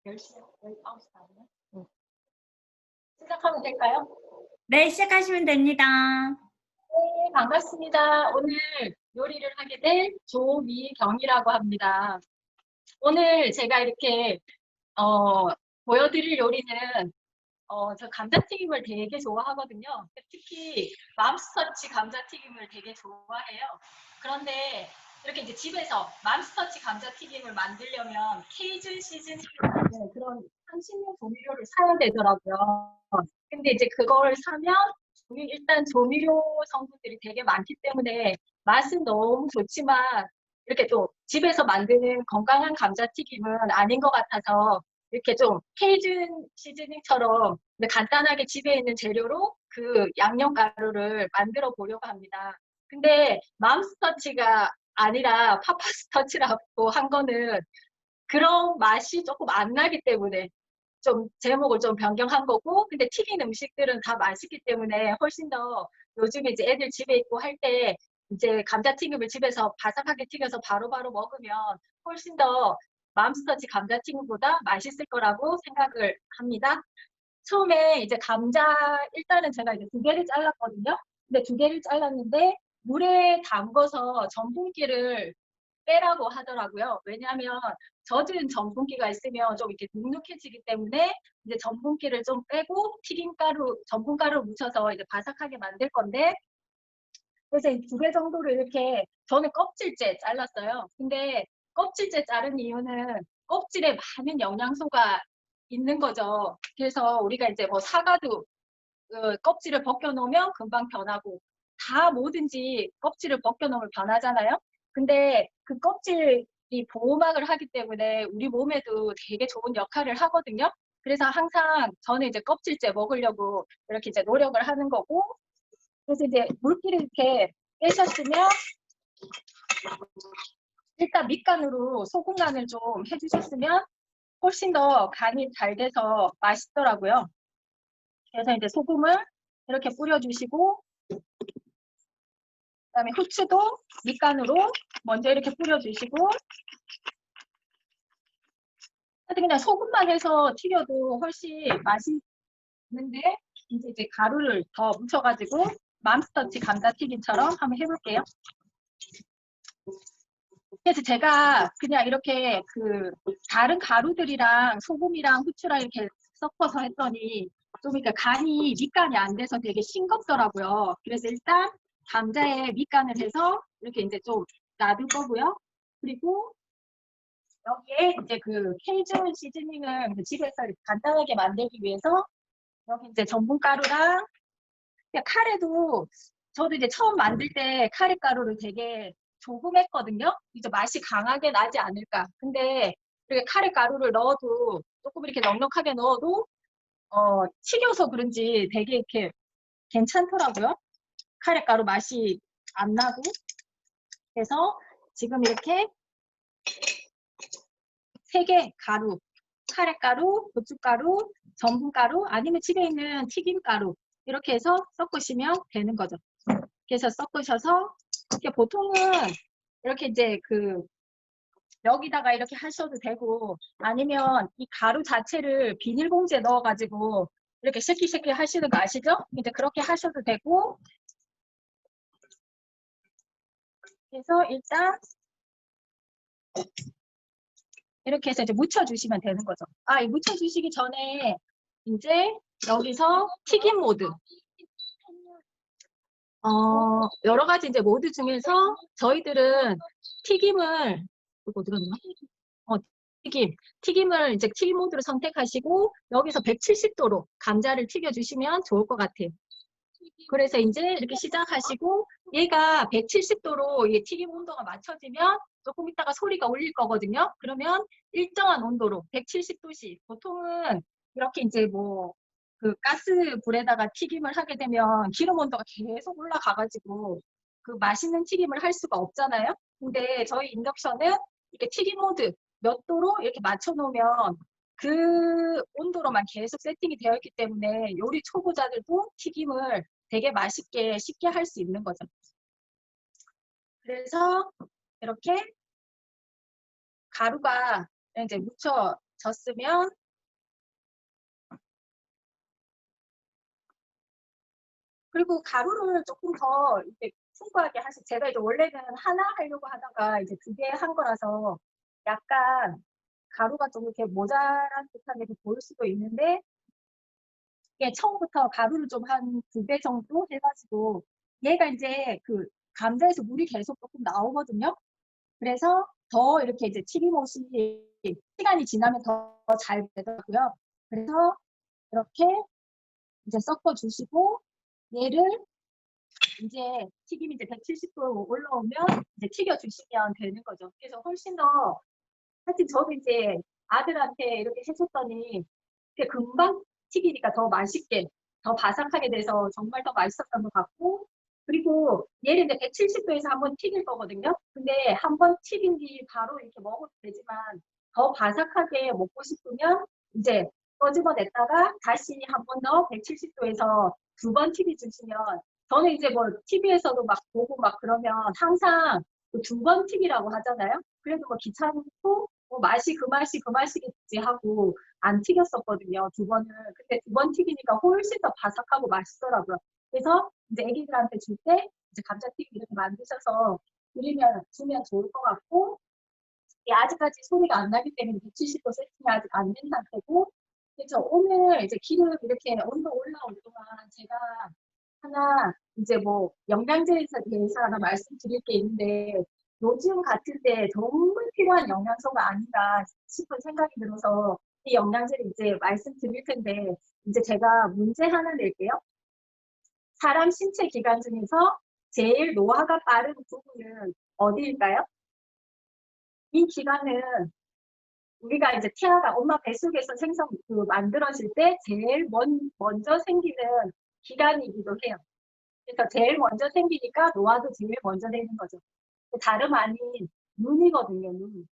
10시, 19시 반이요? 응. 시작하면 될까요? 네, 시작하시면 됩니다. 네, 반갑습니다. 오늘 요리를 하게 될 조미경이라고 합니다. 오늘 제가 이렇게 보여드릴 요리는 저 감자튀김을 되게 좋아하거든요. 특히 맘스터치 감자튀김을 되게 좋아해요. 그런데 이렇게 이제 집에서 맘스터치 감자튀김을 만들려면 케이준 시즈닝이라는 그런 향신료 조미료를 사야 되더라고요. 근데 이제 그걸 사면 일단 조미료 성분들이 되게 많기 때문에 맛은 너무 좋지만 이렇게 또 집에서 만드는 건강한 감자튀김은 아닌 것 같아서 이렇게 좀 케이준 시즈닝처럼 간단하게 집에 있는 재료로 그 양념 가루를 만들어 보려고 합니다. 근데 맘스터치가 아니라 파파스터치라고 한 거는 그런 맛이 조금 안 나기 때문에 좀 제목을 좀 변경한 거고, 근데 튀긴 음식들은 다 맛있기 때문에 훨씬 더 요즘에 이제 애들 집에 있고 할 때 이제 감자튀김을 집에서 바삭하게 튀겨서 바로바로 먹으면 훨씬 더 맘스터치 감자튀김보다 맛있을 거라고 생각을 합니다. 처음에 이제 감자 일단은 제가 이제 2개를 잘랐거든요. 근데 2개를 잘랐는데 물에 담궈서 전분기를 빼라고 하더라고요. 왜냐하면 젖은 전분기가 있으면 좀 이렇게 눅눅해지기 때문에 이제 전분기를 좀 빼고 튀김가루, 전분가루 묻혀서 이제 바삭하게 만들 건데, 그래서 이 2개 정도를 이렇게 저는 껍질째 잘랐어요. 근데 껍질째 자른 이유는 껍질에 많은 영양소가 있는 거죠. 그래서 우리가 이제 뭐 사과도 껍질을 벗겨놓으면 금방 변하고 다 뭐든지 껍질을 벗겨놓으면 변하잖아요. 근데 그 껍질이 보호막을 하기 때문에 우리 몸에도 되게 좋은 역할을 하거든요. 그래서 항상 저는 이제 껍질째 먹으려고 이렇게 이제 노력을 하는 거고, 그래서 이제 물기를 이렇게 빼셨으면 일단 밑간으로 소금 간을 좀 해주셨으면 훨씬 더 간이 잘 돼서 맛있더라고요. 그래서 이제 소금을 이렇게 뿌려주시고, 그다음에 후추도 밑간으로 먼저 이렇게 뿌려주시고, 그냥 소금만 해서 튀겨도 훨씬 맛있는데 이제 가루를 더 묻혀가지고 맘스터치 감자튀김처럼 한번 해볼게요. 그래서 제가 그냥 이렇게 그 다른 가루들이랑 소금이랑 후추랑 이렇게 섞어서 했더니 좀 그러니까 간이 밑간이 안 돼서 되게 싱겁더라고요. 그래서 일단 감자에 밑간을 해서 이렇게 이제 좀 놔둘 거고요. 그리고 여기에 이제 그 케이준 시즈닝을 집에서 간단하게 만들기 위해서 여기 이제 전분가루랑 그냥 카레도 저도 이제 처음 만들 때 카레 가루를 되게 조금 했거든요. 이제 맛이 강하게 나지 않을까. 근데 이렇게 카레 가루를 넣어도 조금 이렇게 넉넉하게 넣어도 튀겨서 그런지 되게 이렇게 괜찮더라고요. 카레 가루 맛이 안 나고. 그래서 지금 이렇게 3개 가루, 카레가루, 고춧가루, 전분가루, 아니면 집에 있는 튀김가루 이렇게 해서 섞으시면 되는 거죠. 그래서 섞으셔서 이렇게 보통은 이렇게 이제 그 여기다가 이렇게 하셔도 되고 아니면 이 가루 자체를 비닐봉지에 넣어가지고 이렇게 쉐키쉐키 하시는 거 아시죠? 이제 그렇게 하셔도 되고 그래서 일단 이렇게 해서 이제 묻혀주시면 되는 거죠. 아, 이 묻혀주시기 전에 이제 여기서 튀김 모드. 여러 가지 이제 모드 중에서 저희들은 튀김을, 이거 어디 갔나? 튀김을 이제 튀김 모드로 선택하시고 여기서 170도로 감자를 튀겨주시면 좋을 것 같아요. 그래서 이제 이렇게 시작하시고 얘가 170도로 이게 튀김 온도가 맞춰지면 조금 있다가 소리가 울릴 거거든요. 그러면 일정한 온도로 170도씩 보통은 이렇게 이제 뭐 그 가스 불에다가 튀김을 하게 되면 기름 온도가 계속 올라가가지고 그 맛있는 튀김을 할 수가 없잖아요. 근데 저희 인덕션은 이렇게 튀김 모드 몇 도로 이렇게 맞춰 놓으면 그 온도로만 계속 세팅이 되어 있기 때문에 요리 초보자들도 튀김을 되게 맛있게 쉽게 할 수 있는 거죠. 그래서 이렇게 가루가 이제 졌으면 그리고 가루를 조금 더 이렇게 풍부하게 하시. 제가 이제 원래는 하나 하려고 하다가 이제 2개 한 거라서 약간 가루가 좀 이렇게 모자란 듯하게 보일 수도 있는데 이게 처음부터 가루를 좀 한 2배 정도 해가지고 얘가 이제 그 감자에서 물이 계속 조금 나오거든요. 그래서 더 이렇게 이제 튀김옷이 시간이 지나면 더 잘 되더라고요. 그래서 이렇게 이제 섞어 주시고 얘를 이제 튀김이 이제 170도 올라오면 이제 튀겨 주시면 되는 거죠. 그래서 훨씬 더 하여튼 저도 이제 아들한테 이렇게 해줬더니 그게 금방 튀기니까 더 맛있게 더 바삭하게 돼서 정말 더 맛있었던 것 같고 그리고 얘를 이제 170도에서 한번 튀길 거거든요. 근데 한번 튀긴 뒤 바로 이렇게 먹어도 되지만 더 바삭하게 먹고 싶으면 이제 꺼집어냈다가 다시 한 번 더 170도에서 2번 튀겨주시면 저는 이제 뭐 TV에서도 막 보고 막 그러면 항상 그 2번 튀기라고 하잖아요. 그래도 뭐 귀찮고 뭐 맛이 그 맛이 그 맛이겠지 하고 안 튀겼었거든요. 2번을. 근데 2번 튀기니까 훨씬 더 바삭하고 맛있더라고요. 그래서 이제 애기들한테 줄 때 이제 감자튀김 이렇게 만드셔서 주면 좋을 것 같고 아직까지 소리가 안 나기 때문에 170도 세팅이 아직 안 된 상태고 그래서 오늘 이제 기름 이렇게 온도 올라올 동안 제가 하나 이제 뭐 영양제에 대해서 하나 말씀드릴 게 있는데 요즘 같은 때 정말 필요한 영양소가 아닌가 싶은 생각이 들어서 이 영양제를 이제 말씀드릴 텐데 이제 제가 문제 하나 낼게요. 사람 신체 기관 중에서 제일 노화가 빠른 부분은 어디일까요? 이 기관은 우리가 이제 태아가 엄마 뱃속에서 만들어질 때 제일 먼저 생기는 기관이기도 해요. 그래서 제일 먼저 생기니까 노화도 제일 먼저 되는 거죠. 다름 아닌 눈이거든요, 눈.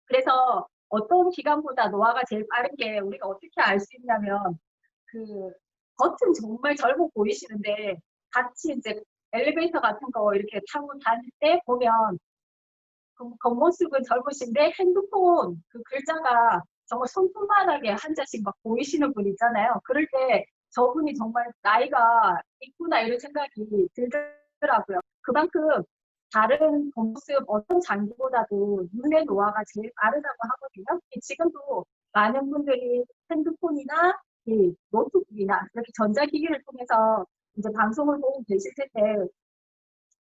그래서 어떤 기관보다 노화가 제일 빠른 게 우리가 어떻게 알 수 있냐면 그 겉은 정말 젊어 보이시는데 같이 이제 엘리베이터 같은 거 이렇게 타고 다닐 때 보면 겉모습은 젊으신데 핸드폰 그 글자가 정말 손톱만하게 한 자씩 막 보이시는 분 있잖아요. 그럴 때 저분이 정말 나이가 있구나 이런 생각이 들더라고요. 그만큼 다른 겉모습 어떤 장기보다도 눈의 노화가 제일 빠르다고 하거든요. 지금도 많은 분들이 핸드폰이나 이 노트북이나 이렇게 전자기기를 통해서 이제 방송을 보고 계실 텐데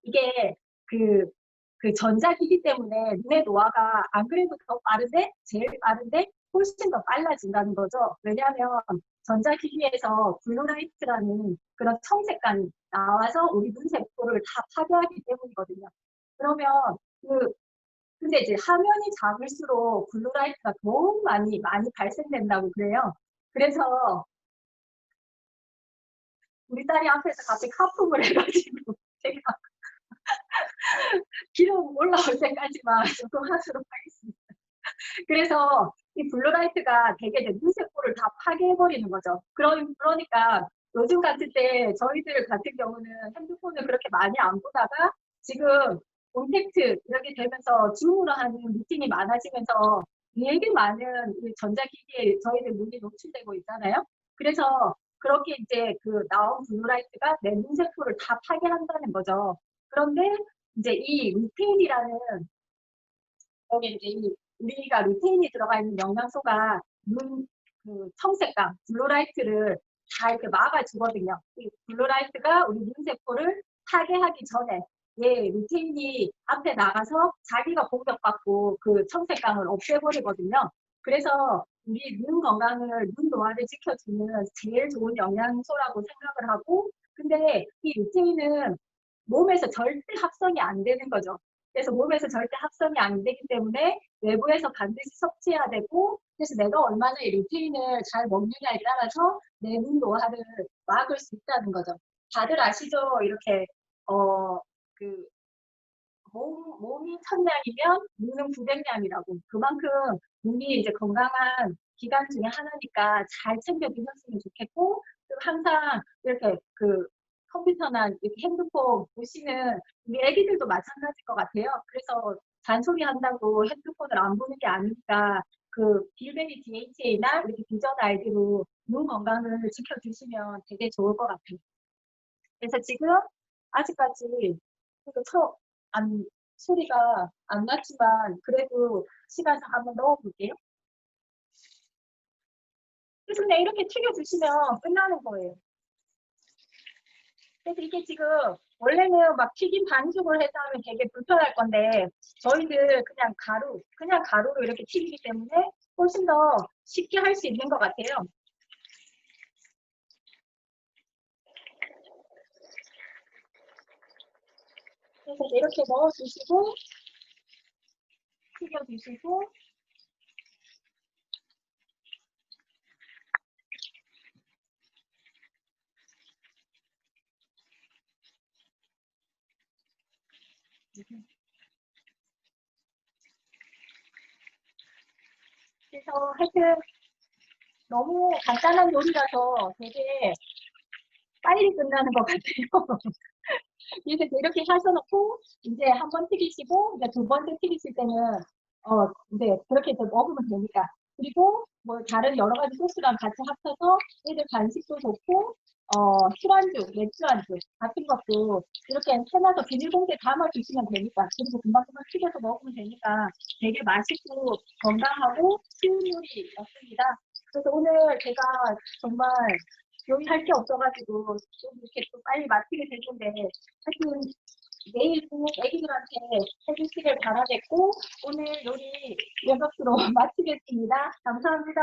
이게 그 전자기기 때문에 눈의 노화가 안 그래도 더 빠른데 제일 빠른데 훨씬 더 빨라진다는 거죠. 왜냐하면 전자기기에서 블루라이트라는 그런 청색감이 나와서 우리 눈 세포를 다 파괴하기 때문이거든요. 그러면 근데 이제 화면이 작을수록 블루라이트가 더 많이 발생된다고 그래요. 그래서 우리 딸이 앞에서 갑자기 하품을 해가지고 제가 기름 올라올 때까지만 조금 하도록 하겠습니다. 그래서 이 블루라이트가 되게 눈세포를 다 파괴해버리는 거죠. 그러니까 요즘 같은 때 저희들 같은 경우는 핸드폰을 그렇게 많이 안 보다가 지금 콘택트 이렇게 되면서 줌으로 하는 미팅이 많아지면서 되게 많은 전자기기에 저희들 눈이 노출되고 있잖아요. 그래서 그렇게 이제 그 나온 블루라이트가 내 눈세포를 다 파괴한다는 거죠. 그런데 이제 이 루테인이라는 여기 이제 우리가 루테인이 들어가 있는 영양소가 그 청색감, 블루라이트를 다 이렇게 막아주거든요. 이 블루라이트가 우리 눈세포를 파괴하기 전에 루테인이 앞에 나가서 자기가 공격받고 그 청색감을 없애버리거든요. 그래서 우리 눈 건강을, 눈 노화를 지켜주는 제일 좋은 영양소라고 생각을 하고 근데 이 루테인은 몸에서 절대 합성이 안 되는 거죠. 그래서 몸에서 절대 합성이 안 되기 때문에 외부에서 반드시 섭취해야 되고 그래서 내가 얼마나 이 루테인을 잘 먹느냐에 따라서 내 눈 노화를 막을 수 있다는 거죠. 다들 아시죠? 이렇게 그 몸이 1000냥이면 눈은 900냥이라고. 그만큼 눈이 이제 건강한 기관 중에 하나니까 잘 챙겨 드셨으면 좋겠고 그리고 항상 이렇게 그 컴퓨터나 이렇게 핸드폰 보시는 우리 애기들도 마찬가지일 것 같아요. 그래서 잔소리 한다고 핸드폰을 안 보는 게 아니니까 그 빌베리 DHA나 이렇게 비전 아이디로 눈 건강을 지켜주시면 되게 좋을 것 같아요. 그래서 지금 아직까지 그래도 소리가 안 났지만 그래도 시간을 한번 넣어볼게요. 그래서 그냥 이렇게 튀겨주시면 끝나는 거예요. 그래서 이게 지금 원래는 막 튀김 반죽을 해서 하면 되게 불편할 건데 저희들 그냥 가루로 이렇게 튀기기 때문에 훨씬 더 쉽게 할 수 있는 것 같아요. 그래서 이렇게 넣어주시고 튀겨주시고 그래서 하여튼 너무 간단한 요리라서 되게 빨리 끝나는 것 같아요. 그래서 이렇게 하셔놓고 이제 한 번 튀기시고 이제 두 번째 튀기실 때는 이제 그렇게 해서 먹으면 되니까. 그리고 뭐 다른 여러 가지 소스랑 같이 합쳐서 애들 간식도 좋고 술안주, 맥주 안주 같은 것도 이렇게 해놔서 비닐봉지에 담아 주시면 되니까. 그리고 금방금방 튀겨서 먹으면 되니까 되게 맛있고 건강하고 쉬운 요리였습니다. 그래서 오늘 제가 정말 요리할 게 없어가지고 좀 이렇게 또 빨리 마치게 됐는데 하여튼 내일 꼭 애기들한테 해주시길 바라겠고 오늘 요리 이것으로 마치겠습니다. 감사합니다.